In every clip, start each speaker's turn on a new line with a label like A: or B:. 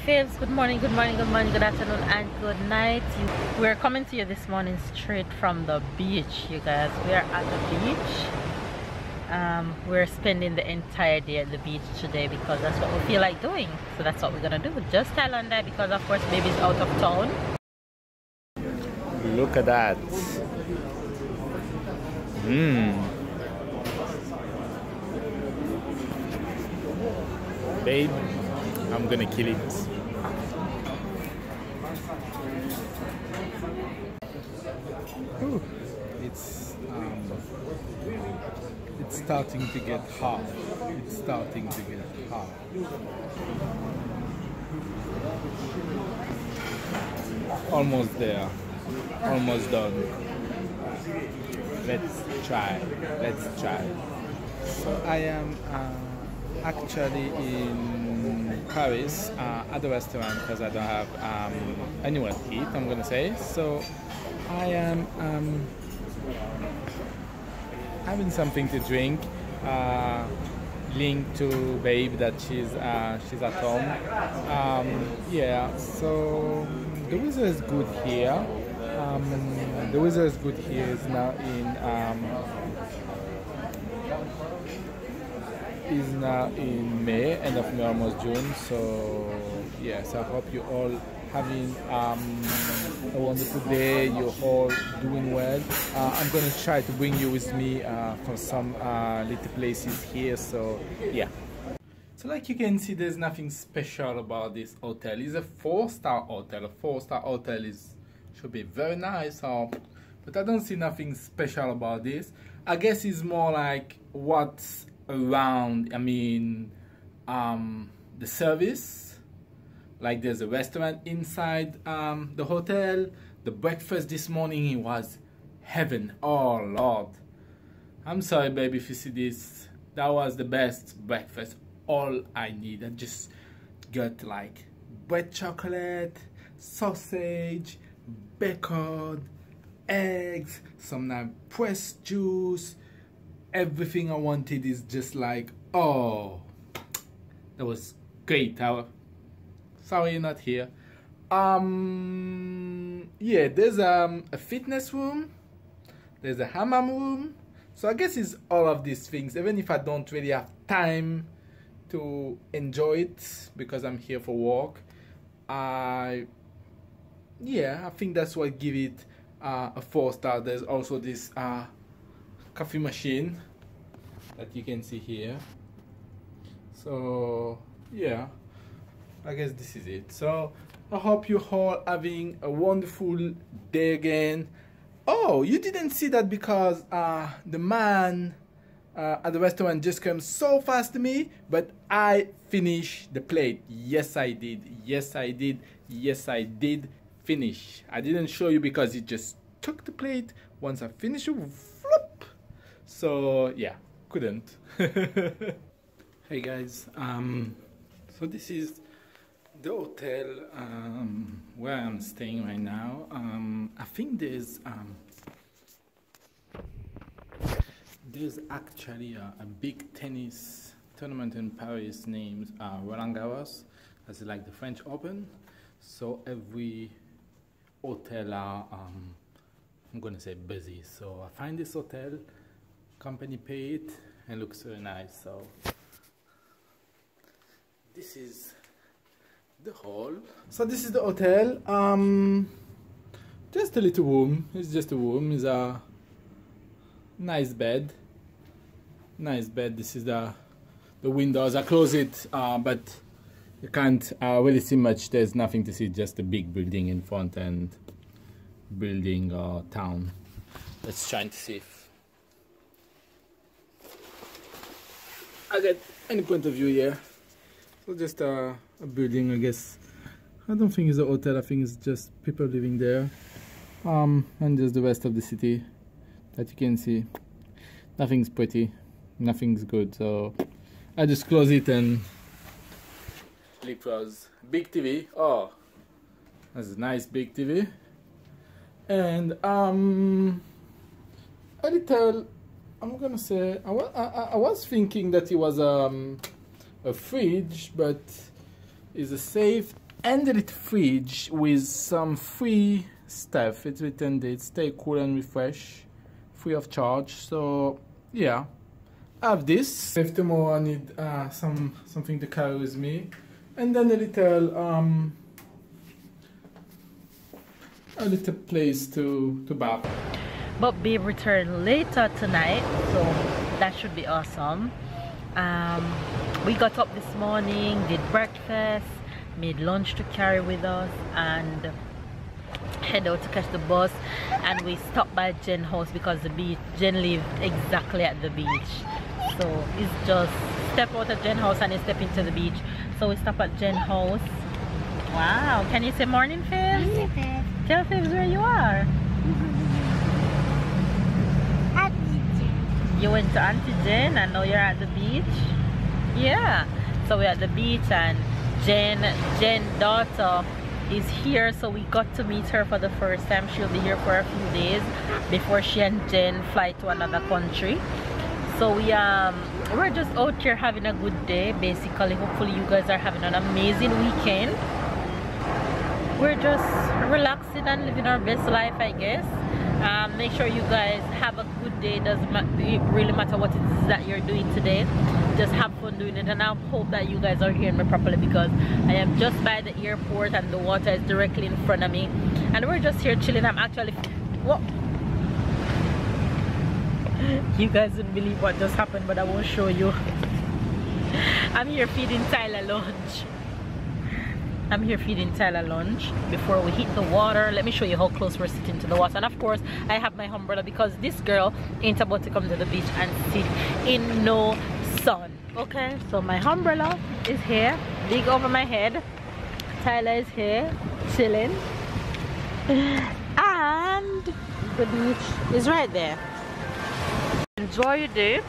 A: faves, good morning, good morning, good morning, good afternoon, and good night. We're coming to you this morning straight from the beach, you guys. We are at the beach. We're spending the entire day at the beach today because that's what we feel like doing. So that's what we're gonna do. Just Thailand because of course baby's out of town.
B: Look at that. Babe, I'm gonna kill it.
C: Ooh, it's starting to get hot. It's starting to get hot. Almost there. Almost done. Let's try. Let's try. So I am actually in Paris at the restaurant because I don't have anywhere to eat, I'm gonna say. So I am having something to drink, linked to babe that she's at home. Yeah, so the weather is good here. The weather is good here. It's now in May, end of May, almost June. So yes, I hope you all having a wonderful day. You're all doing well. I'm gonna try to bring you with me for some little places here. So yeah. So like you can see, there's nothing special about this hotel. It's a 4-star hotel. A 4-star hotel should be very nice. But I don't see nothing special about this. I guess it's more like what's around. I mean, the service. Like there's a restaurant inside the hotel. The breakfast this morning, it was heaven. Oh Lord, I'm sorry baby if you see this. That was the best breakfast. All I need. I just got like bread chocolate, sausage, bacon, eggs, some nice pressed juice. Everything I wanted is just like, oh, that was great. Sorry you're not here. Yeah, there's a fitness room, there's a hammam room. So I guess it's all of these things, even if I don't really have time to enjoy it because I'm here for work. Yeah, I think that's what give it a 4-star. There's also this coffee machine that you can see here. So yeah, I guess this is it. So I hope you all having a wonderful day again. Oh, you didn't see that because the man at the restaurant just came so fast to me, but I finished the plate. Yes I did. Yes I did. Yes I did finish. I didn't show you because he just took the plate. Once I finished it, flop. So yeah, couldn't. Hey guys, so this is the hotel where I'm staying right now. I think there's actually a big tennis tournament in Paris named Roland Garros. That's like the French Open. So every hotel are I'm gonna say busy. So I find this hotel, company pay it, and looks very nice. So this is the hall. So this is the hotel. Just a little room. It's just a room. It's a nice bed. Nice bed. This is the windows. I close it, but you can't really see much. There's nothing to see. Just a big building in front and building town. Let's try to see if I get any point of view here. So just a building, I guess. I don't think it's a hotel. I think it's just people living there. And just the rest of the city that you can see. Nothing's pretty. Nothing's good. So I just close it and leave us. Big TV. Oh, that's a nice big TV. And a little, I'm gonna say, I was thinking that it was a fridge, but it's a safe and the little fridge with some free stuff. It's written there, stay cool and refresh, free of charge. So yeah, I have this. If tomorrow I need something to carry with me, and then a little place to bath.
A: But babe returned later tonight, so that should be awesome. We got up this morning, did breakfast, made lunch to carry with us, and head out to catch the bus. And we stopped by Jen's house because the beach, Jen lived exactly at the beach, so it's just step out of Jen's house and it's step into the beach. So we stop at Jen's house. Wow, can you say morning, Fibs?
D: Morning,
A: Tell Fibs where you are. You went to Auntie Jen and now you're at the beach? Yeah. So we're at the beach and Jen's daughter is here, so we got to meet her for the first time. She'll be here for a few days before she and Jen fly to another country. So we're just out here having a good day basically. Hopefully you guys are having an amazing weekend. We're just relaxing and living our best life, I guess. Make sure you guys have a good day. Doesn't really matter what it is that you're doing today, just have fun doing it. And I hope that you guys are hearing me properly because I am just by the airport and the water is directly in front of me, and we're just here chilling. I'm actually, what? You guys wouldn't believe what just happened, but I won't show you. I'm here feeding Tyler lunch. I'm here feeding Tyler lunch before we hit the water. Let me show you how close we're sitting to the water. And of course, I have my umbrella because this girl ain't about to come to the beach and sit in no sun. Okay, so my umbrella is here, big over my head. Tyler is here, chilling. And the beach is right there. Enjoy your day.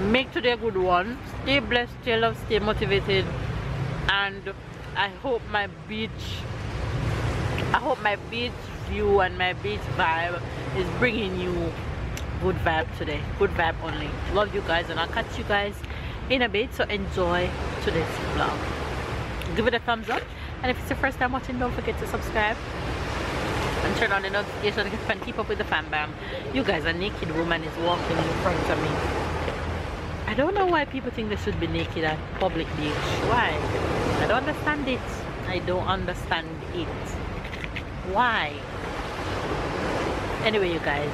A: Make today a good one. Stay blessed, stay loved, stay motivated. And I hope my beach view and my beach vibe is bringing you good vibe today. Good vibe only. Love you guys, and I'll catch you guys in a bit. So enjoy today's vlog. Give it a thumbs up, and if it's your first time watching, don't forget to subscribe and turn on the notification so you can keep up with the fam bam. You guys, a naked woman is walking in front of me. I don't know why people think they should be naked at public beach. Why? I don't understand it. I don't understand it. Why? Anyway, you guys.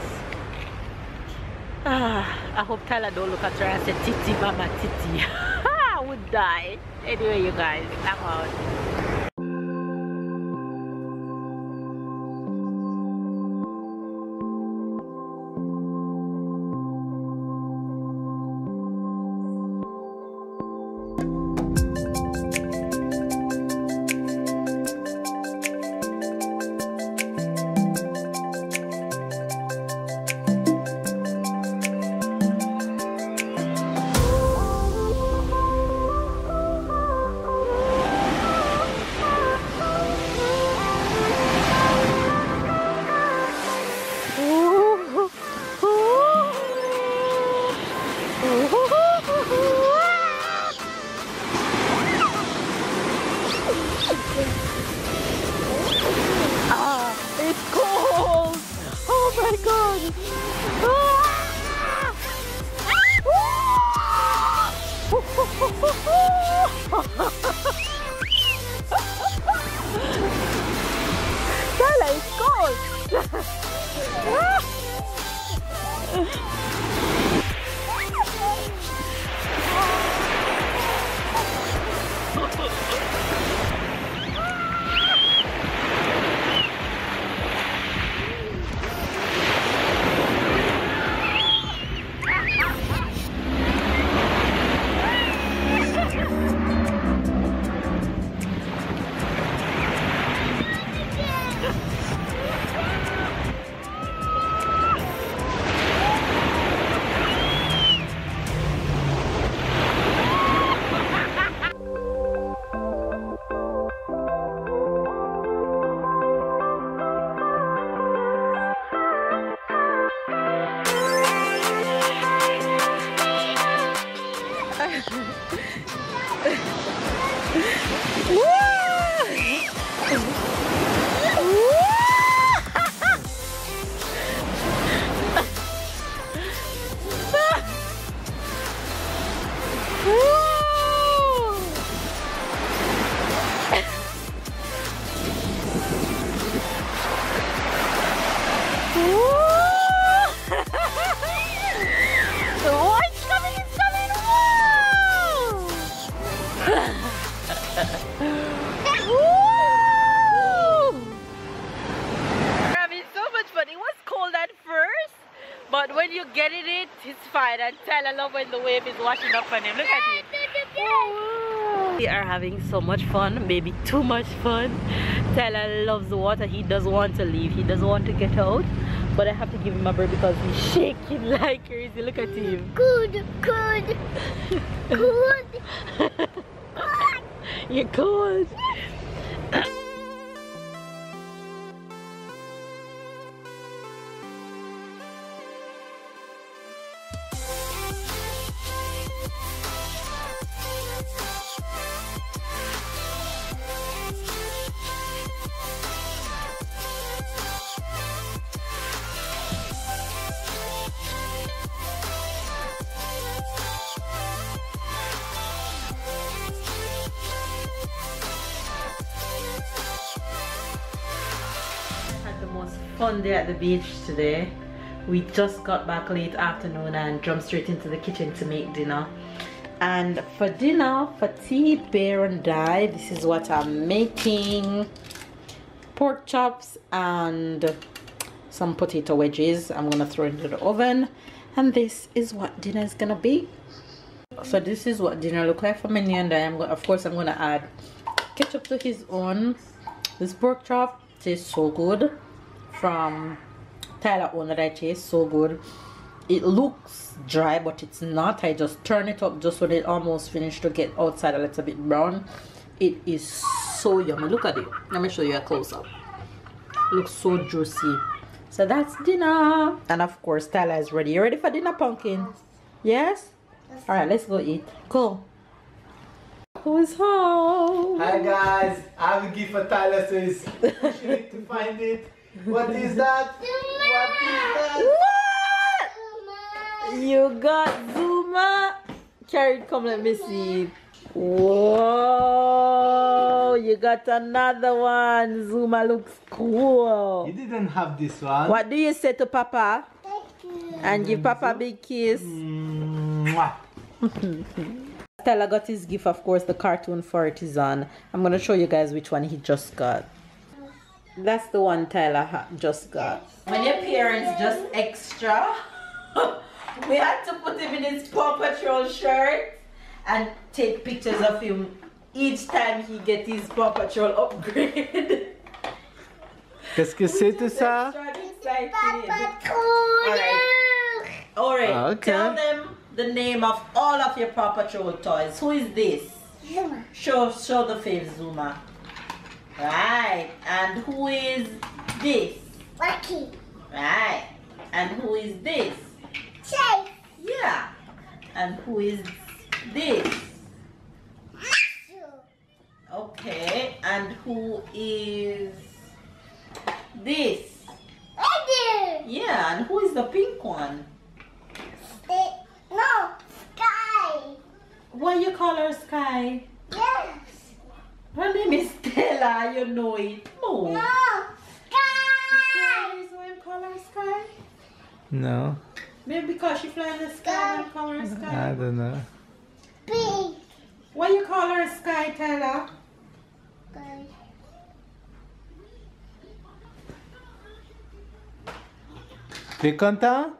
A: I hope Tyler don't look at her and say, Titi, mama, Titi. I would die. Anyway, you guys, I'm out. It's cold! Oh my god! Stella, it's cold! getting it. It's fine. And Tyler love when the wave is washing up on him. Look at him. We are having so much fun, maybe too much fun. Tyler loves the water. He doesn't want to leave. He doesn't want to get out. But I have to give him a break because he's shaking like crazy. Look at him.
D: Good.
A: You're cold. Fun day at the beach today. We just got back late afternoon and jumped straight into the kitchen to make dinner. And for dinner, for tea, Bear and I, this is what I'm making: pork chops and some potato wedges. I'm gonna throw it into the oven, and this is what dinner is gonna be. So this is what dinner look like for me and I. Of course I'm gonna add ketchup to his own. This pork chop tastes so good. From Tyler own that I taste so good. It looks dry, but it's not. I just turn it up just when it almost finished to get outside a little bit brown. It is so yummy. Look at it. Let me show you a close-up. Looks so juicy. So that's dinner. And of course Tyler is ready. You ready for dinner, Pumpkin? Yes? Alright, let's go eat. Cool. Who's home?
E: Hi guys, I have a gift for Tyler, so he's pushing it to find it. What is that? What is that?
A: What? You got Zuma. Carrot, come let me see. Whoa, you got another one. Zuma looks cool.
E: You didn't have this one.
A: What do you say to Papa? And give Papa a big kiss.
E: Mwah.
A: Stella got his gift, of course, the cartoon for it is on. I'm going to show you guys which one he just got. That's the one Tyler just got. When your parents just extra, we had to put him in his Paw Patrol shirt and take pictures of him each time he gets his Paw Patrol upgrade.
E: Qu'est-ce que c'est tout ça?
A: Alright,
E: okay.
A: Tell them the name of all of your Paw Patrol toys. Who is this?
D: Zuma.
A: Show the face, Zuma. Right. And who is this?
D: Lucky.
A: Right. And who is this?
D: Chase.
A: Yeah. And who is this? Okay. And who is this?
D: Eddie.
A: Yeah. And who is the pink one?
D: No. Sky.
A: Why you call her Sky?
D: Yes.
A: Her name is Stella, you know it. No.
D: No.
A: Is
D: Sky.
A: there a reason why you call her Sky?
E: No,
A: Maybe because she fly in the sky and call her
E: I
A: Sky.
E: don't know.
D: Big.
A: Why you call her Sky, Tyler?
D: Sky.
E: Tu es content?